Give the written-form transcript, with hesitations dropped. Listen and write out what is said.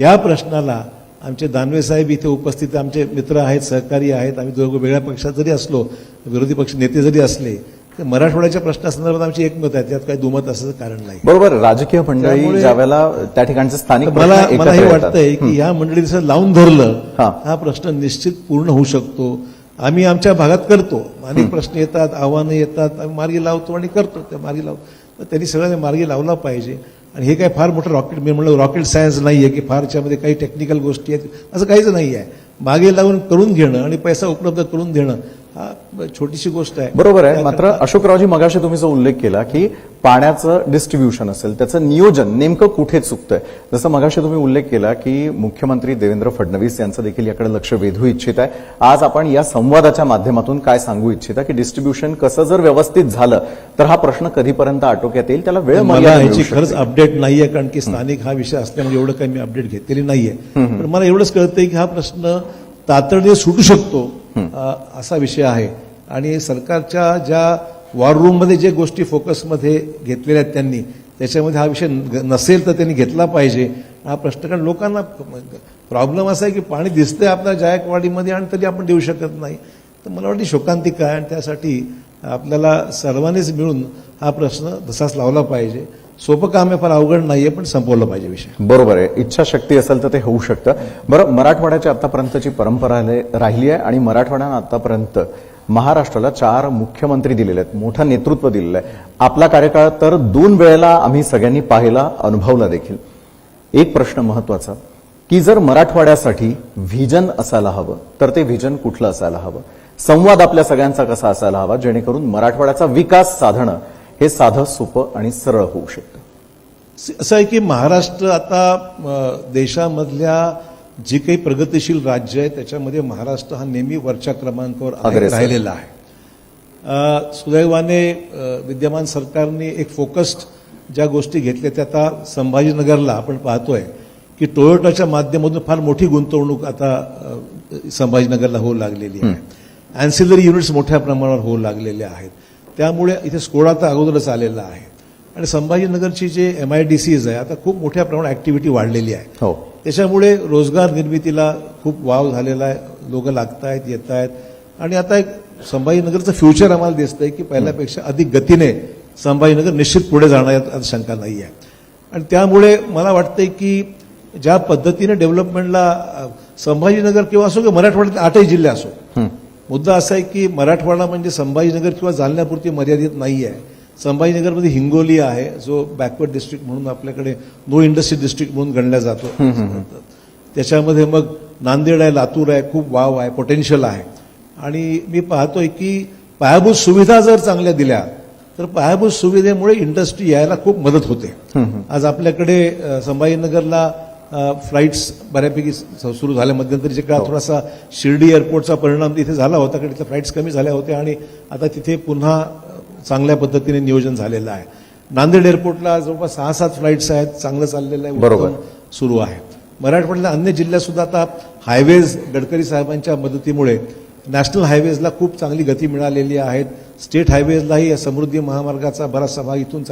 या प्रश्नाला आमचे दानवे साहेब इथे उपस्थित आमचे मित्र आहेत, सहकारी आहेत. आम्ही दोघं वेगळ्या पक्षात जरी असलो, विरोधी पक्ष नेते जरी असले, तर मराठवाड्याच्या प्रश्नासंदर्भात आमची एकमत आहे. त्यात काही दुमत असं कारण नाही. बरोबर. राजकीय मंडळी ज्यावेळेला त्या ठिकाणचे स्थानिक मला हे वाटतंय की या मंडळीचं लावून धरलं हा प्रश्न निश्चित पूर्ण होऊ शकतो. आम्ही आमच्या भागात करतो. अनेक प्रश्न येतात, आव्हानं येतात, आम्ही मार्गी लावतो आणि करतो. त्या मार्गी लावतो. त्यांनी सगळ्यांनी मार्गी लावला पाहिजे. आणि हे काय फार मोठं मी म्हणलं रॉकेट सायन्स नाहीये की फारच्यामध्ये काही टेक्निकल गोष्टी आहेत, असं काहीच नाही आहे. मागे लावून करून घेणं आणि पैसा उपलब्ध करून देणं हा छोटीशी गोष्ट आहे. बरोबर आहे. मात्र अशोकरावजी, मगाशी तुम्ही जो उल्लेख केला की पाण्याचं डिस्ट्रीब्युशन असेल, त्याचं नियोजन नेमकं कुठे चुकतंय. जसं मगाशी तुम्ही उल्लेख केला की मुख्यमंत्री देवेंद्र फडणवीस यांचं देखील याकडे लक्ष वेधू इच्छित आहे. आज आपण या संवादाच्या माध्यमातून काय सांगू इच्छिता की डिस्ट्रीब्युशन कसं जर व्यवस्थित झालं तर हा प्रश्न कधीपर्यंत आटोक्यात येईल, त्याला वेळ मला याची खरंच अपडेट नाहीये, कारण की स्थानिक हा विषय असल्यामुळे एवढं काही मी अपडेट घेतलेली नाहीये. पण मला एवढंच कळतंय की हा प्रश्न तातडीने सुटू शकतो असा विषय आहे. आणि सरकारच्या ज्या वॉर रूममध्ये जे गोष्टी फोकसमध्ये घेतलेल्या आहेत त्यांनी, त्याच्यामध्ये हा विषय नसेल तर त्यांनी घेतला पाहिजे हा प्रश्न. कारण लोकांना प्रॉब्लेम असा आहे की पाणी दिसतंय आपल्या जायकवाडीमध्ये आणि तरी आपण देऊ शकत नाही. तर मला वाटतं शोकांतिका आहे. आणि त्यासाठी आपल्याला सर्वांनीच मिळून हा प्रश्न तसाच लावला पाहिजे. सोपं काम आहे, फार अवघड नाहीये, पण संपवलं पाहिजे विषय. बरोबर आहे. इच्छाशक्ती असेल तर ते होऊ शकतं. बरं, मराठवाड्याची आतापर्यंतची परंपरा राहिली आहे आणि मराठवाड्यानं आतापर्यंत महाराष्ट्राला 4 मुख्यमंत्री दिलेले आहेत, मोठं नेतृत्व दिलेलं आहे. आपला कार्यकाळ तर 2 वेळेला आम्ही सगळ्यांनी पाहिला, अनुभवला देखील. एक प्रश्न महत्वाचा की जर मराठवाड्यासाठी व्हिजन असायला हवं तर ते व्हिजन कुठलं असायला हवं, संवाद आपल्या सगळ्यांचा कसा असायला हवा जेणेकरून मराठवाड्याचा विकास साधणं हे साधं सोपं आणि सरळ होऊ शकतं. असं आहे की महाराष्ट्र आता देशामधल्या जी काही प्रगतिशील राज्य आहे त्याच्यामध्ये महाराष्ट्र हा नेहमी वरच्या क्रमांकावर राहिलेला आहे. सुदैवाने विद्यमान सरकारने एक फोकस्ड ज्या गोष्टी घेतल्या त्या आता संभाजीनगरला आपण पाहतोय की टोयोटाच्या माध्यमातून फार मोठी गुंतवणूक आता संभाजीनगरला होऊ लागलेली आहे. अँसिलरी युनिट्स मोठ्या प्रमाणावर होऊ लागलेले आहेत. त्यामुळे इथे स्कोडा तर अगोदरच आलेला आहे. आणि संभाजीनगरची जे MIDCs आहे आता खूप मोठ्या प्रमाणात ऍक्टिव्हिटी वाढलेली आहे. हो. त्याच्यामुळे रोजगार निर्मितीला खूप वाव झालेला आहे. लोक लागतायत, येत आहेत. आणि आता एक संभाजीनगरचं फ्युचर आम्हाला दिसतंय की पहिल्यापेक्षा अधिक गतीने संभाजीनगर निश्चित पुढे जाणार यात शंका नाही आहे. आणि त्यामुळे मला वाटतंय की ज्या पद्धतीने डेव्हलपमेंटला संभाजीनगर किंवा असो किंवा मराठवाड्यातले 8ही जिल्हे असो, मुद्दा असा आहे की मराठवाडा म्हणजे संभाजीनगर किंवा जालन्यापुरती मर्यादित नाही आहे. संभाजीनगरमध्ये हिंगोली आहे जो बॅकवर्ड डिस्ट्रिक्ट म्हणून आपल्याकडे नो इंडस्ट्री डिस्ट्रिक्ट म्हणून गणला जातो. त्याच्यामध्ये मग नांदेड आहे, लातूर आहे, खूप वाव आहे, पोटेन्शियल आहे. आणि मी पाहतोय की पायाभूत सुविधा जर चांगल्या दिल्या तर पायाभूत सुविधेमुळे इंडस्ट्री यायला खूप मदत होते. आज आपल्याकडे संभाजीनगरला फ्लाईट्स बऱ्यापैकी सुरू झाल्या. मध्यंतरीच्या काळात थोडासा शिर्डी एअरपोर्टचा परिणाम तिथे झाला होता, कारण तिथल्या फ्लाईट्स कमी झाल्या होत्या आणि आता तिथे पुन्हा चांगल्या पद्धतीने नियोजन झालेलं आहे. नांदेड एअरपोर्टला जवळपास 6-7 फ्लाईट्स आहेत, चांगलं चाललेलं आहे, उत्तम सुरू आहे. मराठवाड्यातल्या अन्य जिल्ह्यात सुद्धा आता हायवेज गडकरी साहेबांच्या मदतीमुळे नॅशनल हायवेजला खूप चांगली गती मिळालेली आहे. स्टेट हायवेजलाही समृद्धी महामार्गाचा बराचसा भाग इथून